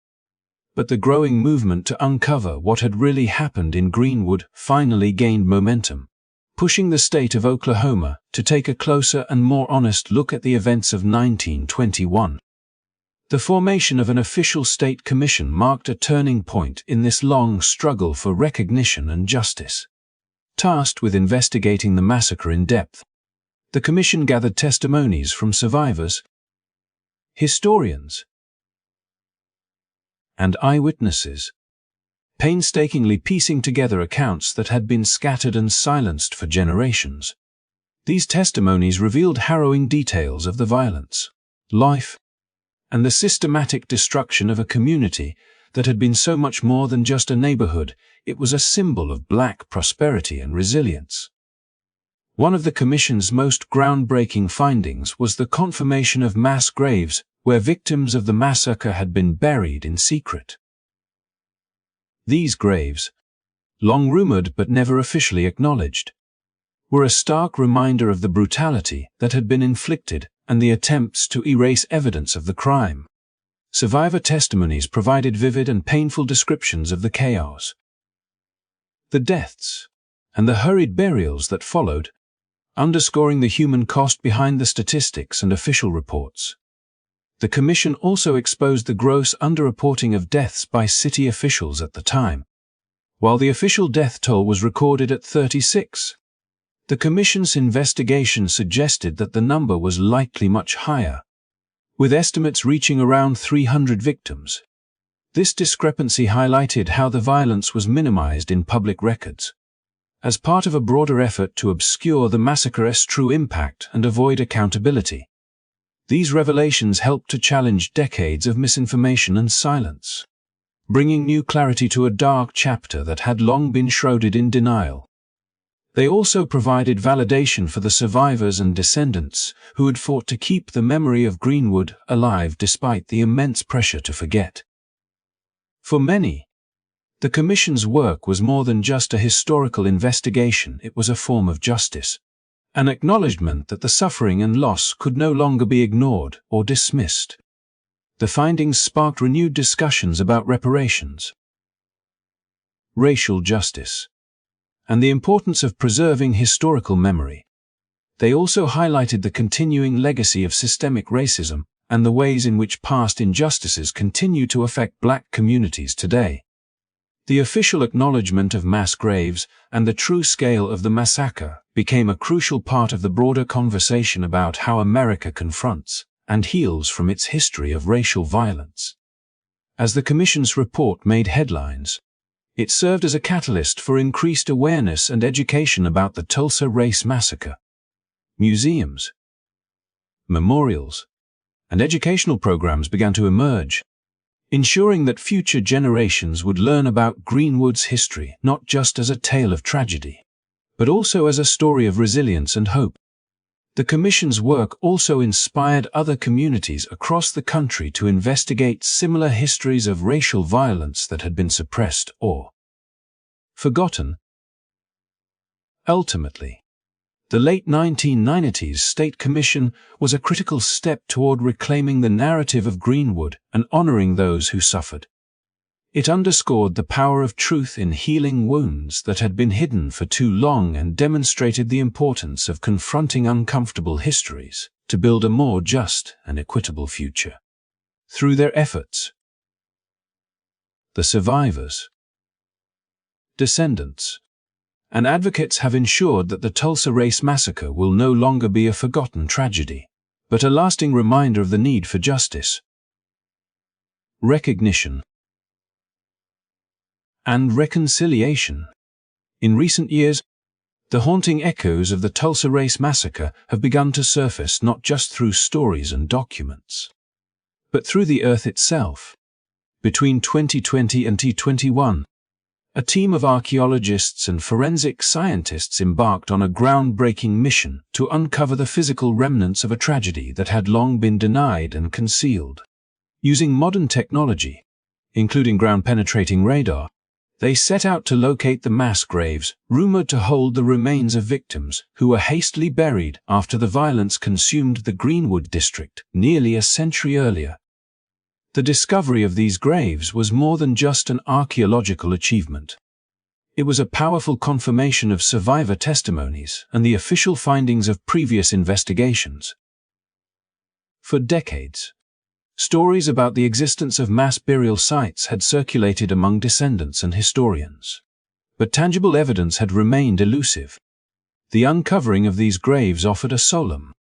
But the growing movement to uncover what had really happened in Greenwood finally gained momentum, pushing the state of Oklahoma to take a closer and more honest look at the events of 1921. The formation of an official state commission marked a turning point in this long struggle for recognition and justice. Tasked with investigating the massacre in depth, the commission gathered testimonies from survivors, historians, and eyewitnesses, painstakingly piecing together accounts that had been scattered and silenced for generations. These testimonies revealed harrowing details of the violence, life, and the systematic destruction of a community that had been so much more than just a neighborhood. It was a symbol of Black prosperity and resilience. One of the Commission's most groundbreaking findings was the confirmation of mass graves where victims of the massacre had been buried in secret. These graves, long rumored but never officially acknowledged, were a stark reminder of the brutality that had been inflicted and the attempts to erase evidence of the crime. Survivor testimonies provided vivid and painful descriptions of the chaos, the deaths, and the hurried burials that followed, underscoring the human cost behind the statistics and official reports. The Commission also exposed the gross underreporting of deaths by city officials at the time. While the official death toll was recorded at 36, the Commission's investigation suggested that the number was likely much higher. with estimates reaching around 300 victims. This discrepancy highlighted how the violence was minimized in public records, as part of a broader effort to obscure the massacre's true impact and avoid accountability. These revelations helped to challenge decades of misinformation and silence, bringing new clarity to a dark chapter that had long been shrouded in denial. They also provided validation for the survivors and descendants who had fought to keep the memory of Greenwood alive despite the immense pressure to forget. For many, the Commission's work was more than just a historical investigation. It was a form of justice, an acknowledgement that the suffering and loss could no longer be ignored or dismissed. The findings sparked renewed discussions about reparations, racial justice, and the importance of preserving historical memory. They also highlighted the continuing legacy of systemic racism and the ways in which past injustices continue to affect Black communities today. The official acknowledgement of mass graves and the true scale of the massacre became a crucial part of the broader conversation about how America confronts and heals from its history of racial violence. As the Commission's report made headlines, it served as a catalyst for increased awareness and education about the Tulsa Race Massacre. Museums, memorials, and educational programs began to emerge, ensuring that future generations would learn about Greenwood's history not just as a tale of tragedy, but also as a story of resilience and hope. The Commission's work also inspired other communities across the country to investigate similar histories of racial violence that had been suppressed or forgotten. Ultimately, the late 1990s State Commission was a critical step toward reclaiming the narrative of Greenwood and honoring those who suffered. It underscored the power of truth in healing wounds that had been hidden for too long and demonstrated the importance of confronting uncomfortable histories to build a more just and equitable future. Through their efforts, the survivors, descendants, and advocates have ensured that the Tulsa Race Massacre will no longer be a forgotten tragedy, but a lasting reminder of the need for justice, recognition, and reconciliation. In recent years, the haunting echoes of the Tulsa Race Massacre have begun to surface not just through stories and documents, but through the earth itself. Between 2020 and 2021, a team of archaeologists and forensic scientists embarked on a groundbreaking mission to uncover the physical remnants of a tragedy that had long been denied and concealed. Using modern technology, including ground-penetrating radar, they set out to locate the mass graves rumored to hold the remains of victims who were hastily buried after the violence consumed the Greenwood District nearly a century earlier. The discovery of these graves was more than just an archaeological achievement. It was a powerful confirmation of survivor testimonies and the official findings of previous investigations. For decades, stories about the existence of mass burial sites had circulated among descendants and historians, but tangible evidence had remained elusive. The uncovering of these graves offered a solemn,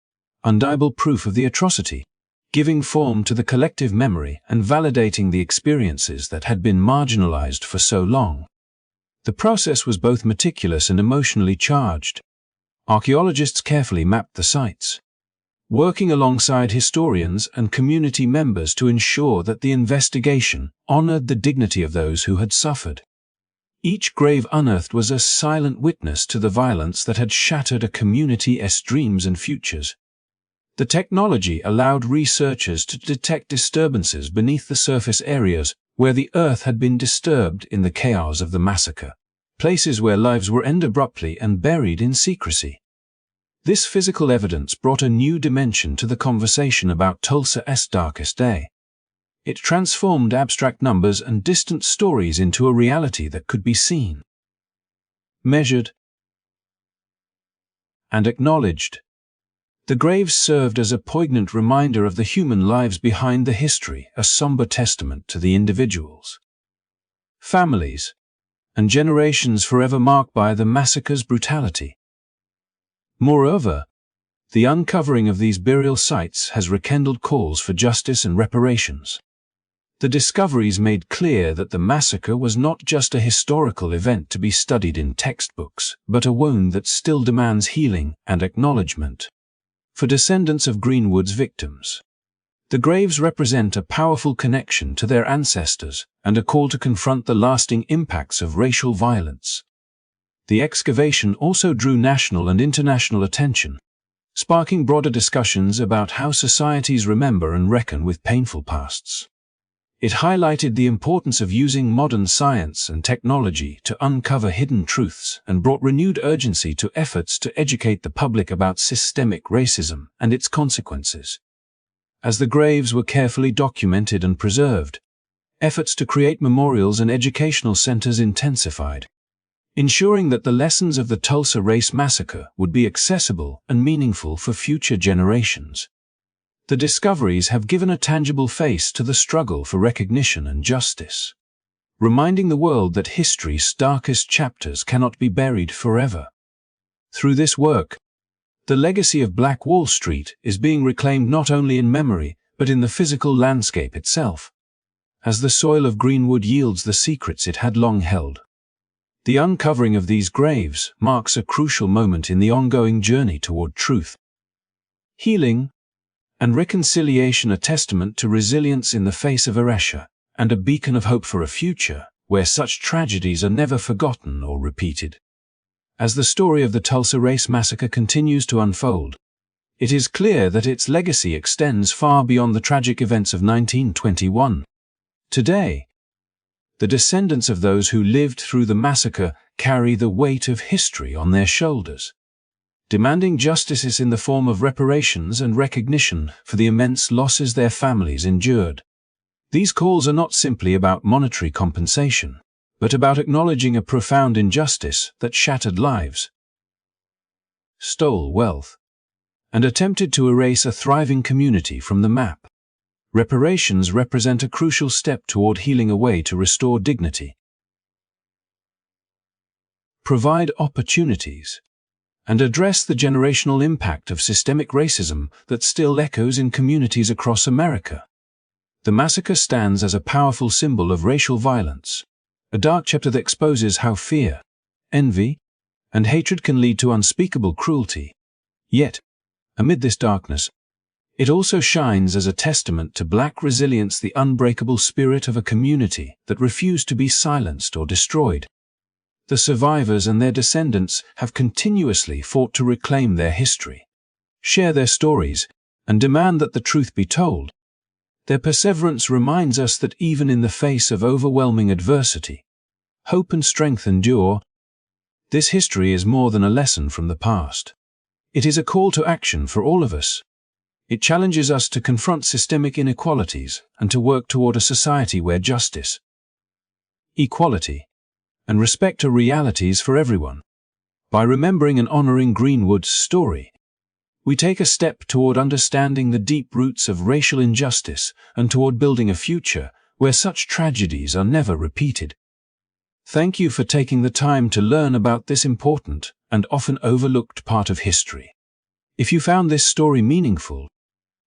undeniable proof of the atrocity, giving form to the collective memory and validating the experiences that had been marginalized for so long. The process was both meticulous and emotionally charged. Archaeologists carefully mapped the sites, working alongside historians and community members to ensure that the investigation honored the dignity of those who had suffered. Each grave unearthed was a silent witness to the violence that had shattered a community's dreams and futures. The technology allowed researchers to detect disturbances beneath the surface areas where the earth had been disturbed in the chaos of the massacre, places where lives were ended abruptly and buried in secrecy. This physical evidence brought a new dimension to the conversation about Tulsa's darkest day. It transformed abstract numbers and distant stories into a reality that could be seen, measured, and acknowledged. The graves served as a poignant reminder of the human lives behind the history, a somber testament to the individuals, families, and generations forever marked by the massacre's brutality. Moreover, The uncovering of these burial sites has rekindled calls for justice and reparations. The discoveries made clear that the massacre was not just a historical event to be studied in textbooks, but a wound that still demands healing and acknowledgement. For descendants of Greenwood's victims, the graves represent a powerful connection to their ancestors and a call to confront the lasting impacts of racial violence. The excavation also drew national and international attention, sparking broader discussions about how societies remember and reckon with painful pasts. It highlighted the importance of using modern science and technology to uncover hidden truths and brought renewed urgency to efforts to educate the public about systemic racism and its consequences. As the graves were carefully documented and preserved, efforts to create memorials and educational centers intensified, ensuring that the lessons of the Tulsa Race Massacre would be accessible and meaningful for future generations. The discoveries have given a tangible face to the struggle for recognition and justice, reminding the world that history's darkest chapters cannot be buried forever. Through this work, the legacy of Black Wall Street is being reclaimed not only in memory, but in the physical landscape itself, as the soil of Greenwood yields the secrets it had long held. The uncovering of these graves marks a crucial moment in the ongoing journey toward truth, healing, and reconciliation, a testament to resilience in the face of erasure, and a beacon of hope for a future where such tragedies are never forgotten or repeated. As the story of the Tulsa Race Massacre continues to unfold, it is clear that its legacy extends far beyond the tragic events of 1921. Today, the descendants of those who lived through the massacre carry the weight of history on their shoulders, demanding justice in the form of reparations and recognition for the immense losses their families endured. These calls are not simply about monetary compensation, but about acknowledging a profound injustice that shattered lives, stole wealth, and attempted to erase a thriving community from the map. Reparations represent a crucial step toward healing, a way to restore dignity, provide opportunities, and address the generational impact of systemic racism that still echoes in communities across America. The massacre stands as a powerful symbol of racial violence, a dark chapter that exposes how fear, envy, and hatred can lead to unspeakable cruelty. Yet, amid this darkness, it also shines as a testament to Black resilience, the unbreakable spirit of a community that refused to be silenced or destroyed. The survivors and their descendants have continuously fought to reclaim their history, share their stories, and demand that the truth be told. Their perseverance reminds us that even in the face of overwhelming adversity, hope and strength endure. This history is more than a lesson from the past. It is a call to action for all of us. It challenges us to confront systemic inequalities and to work toward a society where justice, equality, and respect are realities for everyone. By remembering and honoring Greenwood's story, we take a step toward understanding the deep roots of racial injustice and toward building a future where such tragedies are never repeated. Thank you for taking the time to learn about this important and often overlooked part of history. If you found this story meaningful,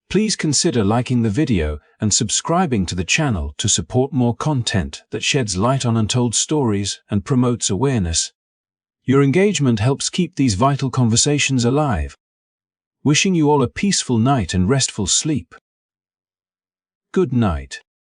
please consider liking the video and subscribing to the channel to support more content that sheds light on untold stories and promotes awareness. Your engagement helps keep these vital conversations alive. Wishing you all a peaceful night and restful sleep. Good night.